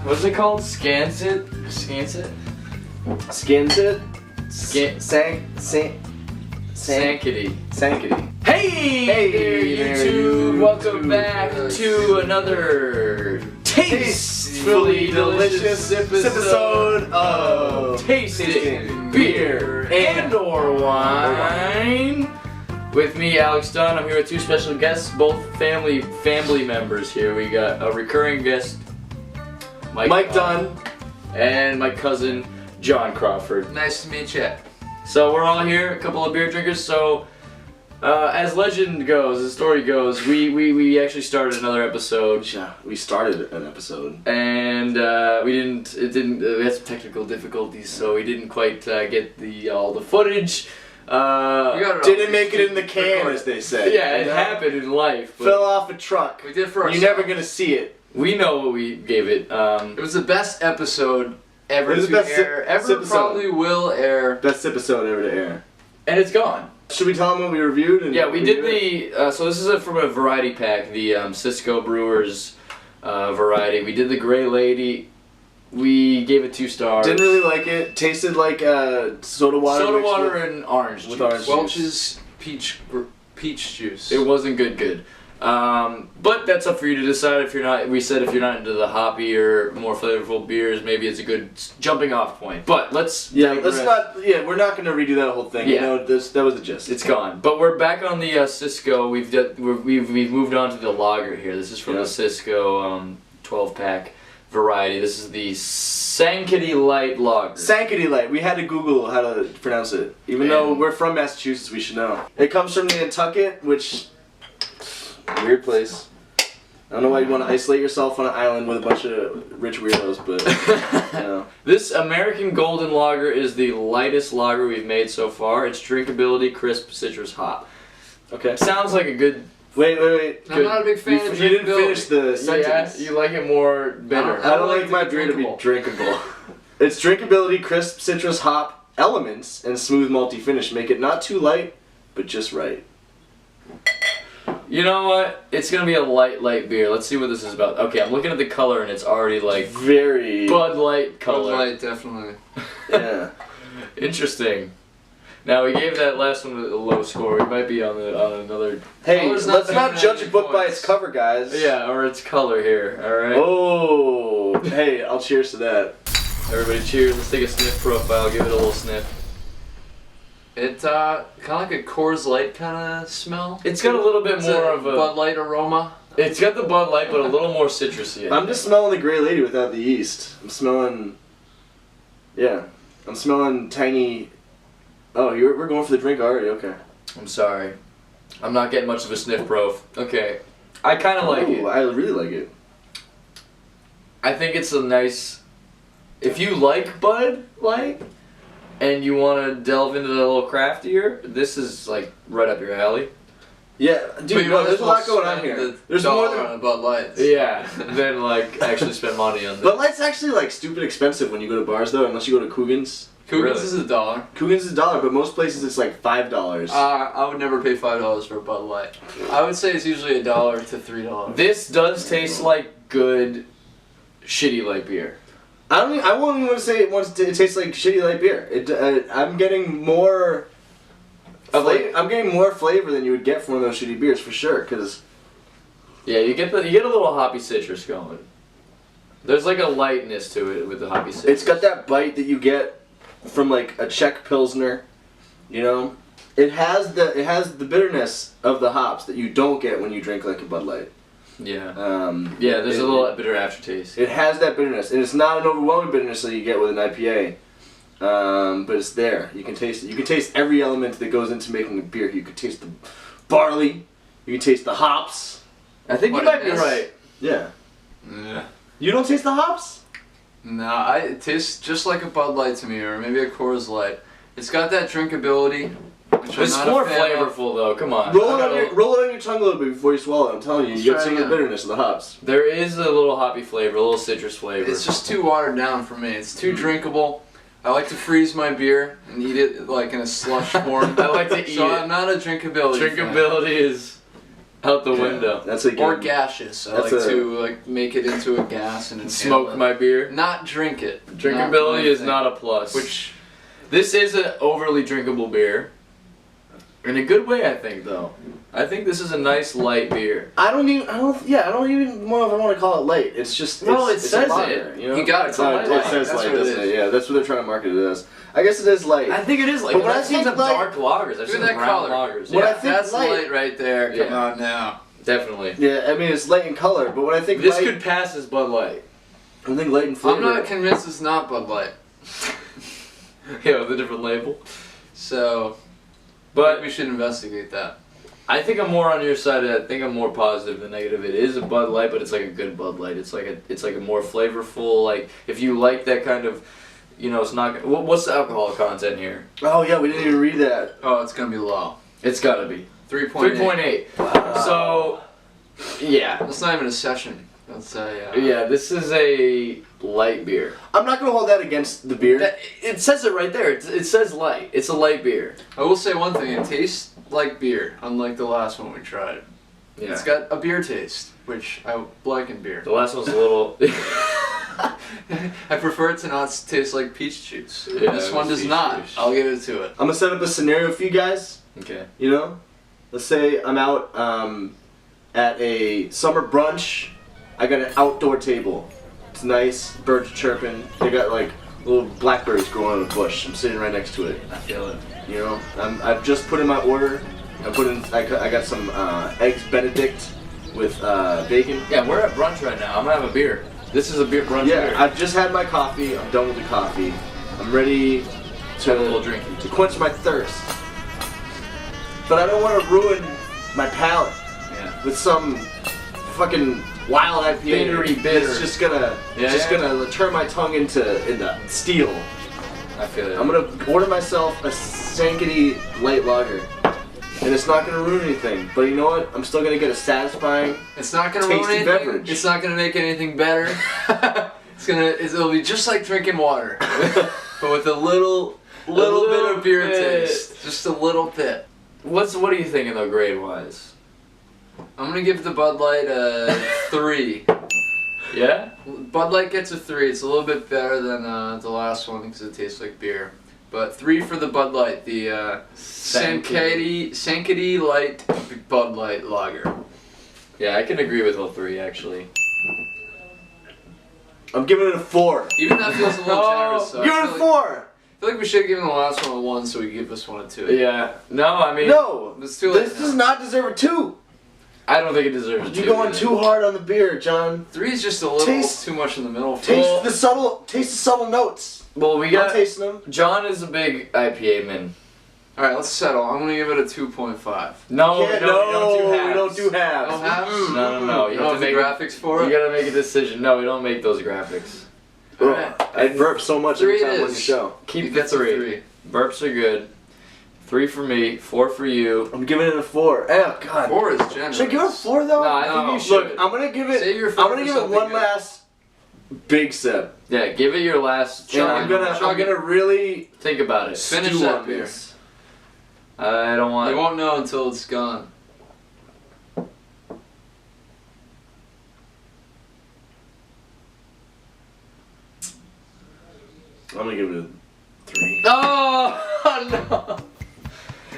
What's it called? Sankaty? Hey there, YouTube! Welcome back to another tastefully delicious episode of Tasting Beer and/or Wine. With me, Alex Dunn. I'm here with two special guests, both family members here. We got a recurring guest, Mike Dunn, and my cousin, John Crawford. Nice to meet you. So we're all here, a couple of beer drinkers. So, as legend goes, the story goes, we actually started another episode. Yeah, we started an episode, and we had some technical difficulties, so we didn't quite get all the footage. Didn't make it in the can, as they say. Yeah, it happened in life. Fell off a truck. We did for ourselves. You're never gonna see it. We know what we gave it. It was the best episode ever to air. Probably will air. Best episode ever to air. And it's gone. Should we tell them what we reviewed? Yeah, we did the. So this is from a variety pack, the Cisco Brewers variety. We did the Gray Lady. We gave it 2 stars. Didn't really like it. Tasted like soda water. Soda water and orange juice. With orange Welch's peach juice. It wasn't good. But that's up for you to decide. If you're not, we said if you're not into the hoppy or more flavorful beers, maybe it's a good jumping off point. But let's we're not gonna redo that whole thing. Yeah. You know, that was the gist. It's gone. But we're back on the Cisco. We've moved on to the lager here. This is from the Cisco 12-pack variety. This is the Sankaty Light Lager. Sankaty Light. We had to Google how to pronounce it. Even though we're from Massachusetts, we should know. It comes from Nantucket, which weird place. I don't know why you want to isolate yourself on an island with a bunch of rich weirdos, but you know. This American Golden Lager is the lightest lager we've made so far. It's drinkability, crisp, citrus hop. Okay. Sounds like a good. Wait. I'm not a big fan of You didn't finish the sentence. Yeah, you like it more bitter. I don't like my beer to be drinkable. It's drinkability, crisp, citrus hop elements, and smooth malty finish make it not too light, but just right. You know what? It's gonna be a light beer. Let's see what this is about. Okay, I'm looking at the color and it's already like very Bud Light color. Bud Light, definitely. Yeah. Interesting. Now we gave that last one a low score. We might be on another. Hey, let's not judge a book by its cover, guys. Yeah, or its color here. All right. Oh. Hey, I'll cheers to that. Everybody, cheers! Let's take a sniff profile. Give it a little sniff. It's kind of like a Coors Light kind of smell. It's got a little bit more of a Bud Light aroma. It's got the Bud Light, but a little more citrusy. I'm just smelling the Gray Lady without the yeast. I'm smelling tiny. Oh, we're going for the drink already. Okay. I'm sorry. I'm not getting much of a sniff prof. Okay. I kind of like it. I really like it. I think it's a nice. If you like Bud Light and you want to delve into the little craftier, this is like right up your alley. Yeah, dude. There's a lot going on here. There's more than a Bud Light. Yeah, than like actually spend money on this. Bud Light's actually like stupid expensive when you go to bars though, unless you go to Coogan's. Coogan's is $1. Coogan's is $1, but most places it's like $5. I would never pay $5 for a Bud Light. I would say it's usually $1 to $3. This does taste like good, shitty light beer. I won't even want to say it tastes like shitty light beer. I'm getting more. I'm getting more flavor than you would get from one of those shitty beers for sure. Cause yeah, you get a little hoppy citrus going. There's like a lightness to it with the hoppy citrus. It's got that bite that you get from like a Czech Pilsner, you know. It has the bitterness of the hops that you don't get when you drink like a Bud Light. Yeah. There's a little bitter aftertaste. It has that bitterness, and it's not an overwhelming bitterness that you get with an IPA. But it's there. You can taste it. You can taste every element that goes into making a beer. You can taste the barley. You can taste the hops. I think you might be right. Yeah. Yeah. You don't taste the hops? No, it tastes just like a Bud Light to me, or maybe a Coors Light. It's got that drinkability. It's more flavorful though. Come on. Roll it on your tongue a little bit before you swallow it. I'm telling you, you get some of the bitterness of the hops. There is a little hoppy flavor, a little citrus flavor. It's just too watered down for me. It's too drinkable. I like to freeze my beer and eat it like in a slush form. I like to eat it. So I'm not a drinkability. Drinkability is out the window. That's a Or good. gaseous. I That's like to make it into a gas and inhale Smoke it. my beer. Not drink it. Drinkability is Not not a plus. Which This is an overly drinkable beer. In a good way, I think, though. I think this is a nice light beer. I don't even know if I want to call it light. It's just Well, it's it says a lager, it. You know? You got it. It's a light It lager. says That's light, what it doesn't is. it? Yeah, that's what they're trying to market it as. I guess it is light. I think it is light. But But when I I've seen think some light- dark lagers. I've Look seen at some that brown color. lagers. When Yeah, I think That's light- light right there. Come Yeah. on now. definitely. Yeah, I mean it's light in color, but when I think This light, could pass as Bud Light. I think light in flavor. I'm not convinced it's not Bud Light. Yeah, with a different label. So, But we should investigate that. I think I'm more on your side. I think I'm more positive than negative. It is a Bud Light, but it's like a good Bud Light. It's like a more flavorful. Like if you like that kind of, it's not. What's the alcohol content here? Oh yeah, we didn't even read that. Oh, it's gonna be low. It's gotta be 3.8. 3.8. Wow. So, yeah, That's not even a session. That's a. yeah. This is a light beer. I'm not gonna hold that against the beer. It says it right there. It says light. It's a light beer. I will say one thing. It tastes like beer, unlike the last one we tried. Yeah. It's got a beer taste, which I like in beer. The last one's a little. I prefer it to not taste like peach juice. Yeah, This it one was does peach not. juice. I'll give it to it. I'm gonna set up a scenario for you guys. Okay. Let's say I'm out at a summer brunch. I got an outdoor table. It's nice, birds chirping. They got like little blackberries growing in a bush. I'm sitting right next to it. I feel it. I've just put in my order. I got some eggs Benedict with bacon. Yeah, we're at brunch right now. I'm gonna have a beer. This is a beer brunch Yeah, beer. I've just had my coffee. I'm done with the coffee. I'm ready to Have a little drinky. to quench my thirst. But I don't want to ruin my palate Yeah. with some fucking wild IPA. Bittery bitter. It's just gonna gonna turn my tongue into steel. I feel it. I'm gonna order myself a Sankaty Light Lager. And it's not gonna ruin anything. But you know what? I'm still gonna get a satisfying. It's not gonna ruin Tasty anything. beverage. It's not gonna make anything better. It'll be just like drinking water, but with a little bit of beer bit. taste. Just a little bit. What are you thinking though, grade wise? I'm gonna give the Bud Light a 3. Yeah. Bud Light gets a 3. It's a little bit better than the last one because it tastes like beer. But 3 for the Bud Light, the Sankaty Light Bud Light Lager. Yeah, I can agree with all three actually. I'm giving it a 4. Even that feels a little No. generous. So Give I it a feel 4. I feel like we should have given the last one a 1, so we give this one a 2. Yeah. No, I mean. No, It's too late this now. does not deserve a 2. I don't think it deserves. You're two going either. too hard on the beer, John. 3 is just a little Taste- too much in the middle. For Taste me. the subtle notes. Well, we I'm got. tasting them. John is a big IPA man. All right, let's settle. I'm gonna give it a 2.5. No, Can't- no, we don't do halves. we don't do halves. No halves? No. You You don't have have to the make. graphics for You it. gotta make a decision. No, we don't make those graphics. All right. I burp so much every 3 time it on the is. show. Keep It the gets a three. 3. Burps are good. 3 for me, 4 for you. I'm giving it a 4. Oh God. 4 is generous. Should I give it a 4 though? No, I think No. you should. Look, I'm gonna give it. Save your I'm 4 gonna for give it something one good. last big sip. Yeah, give it your last And try. I'm gonna really Think about it. Finish stew that on beer. this. I don't want. You won't know until it's gone. I'm gonna give it a 3. Oh no!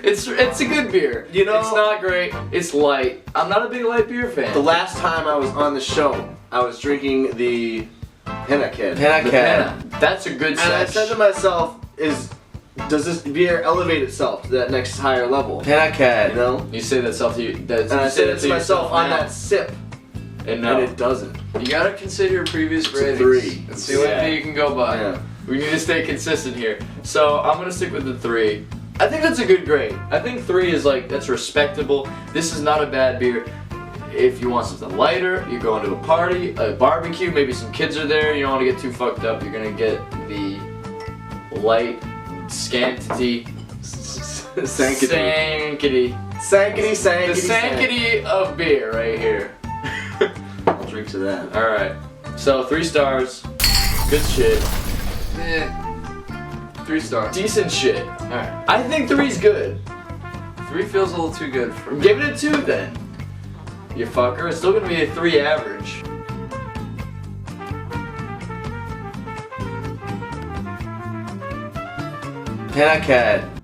It's a good beer. You know- it's not great. It's light. I'm not a big light beer fan. The last time I was on the show, I was drinking the Pennacad. The Penna. That's a good And I sesh. said to myself, does this beer elevate itself to that next higher level? You know? You say that self to you. That's, And you I say said that it to myself on now. that sip, And no. and it doesn't. You gotta consider your previous It's a ratings. 3. And see what Yeah. you can go by. Yeah. We need to stay consistent here. So I'm gonna stick with the 3. I think that's a good grade. I think 3 is that's respectable. This is not a bad beer. If you want something lighter, you're going to a party, a barbecue, maybe some kids are there, you don't want to get too fucked up, you're gonna get the light Sankaty. Sankety. Sankety. Sankety. The Sankaty of beer right here. I'll drink to that. Alright. So 3 stars. Good shit. 3 stars. Decent shit. Alright. I think 3's good. 3 feels a little too good for me. Give it a 2 then. You fucker. It's still gonna be a 3 average. Cat.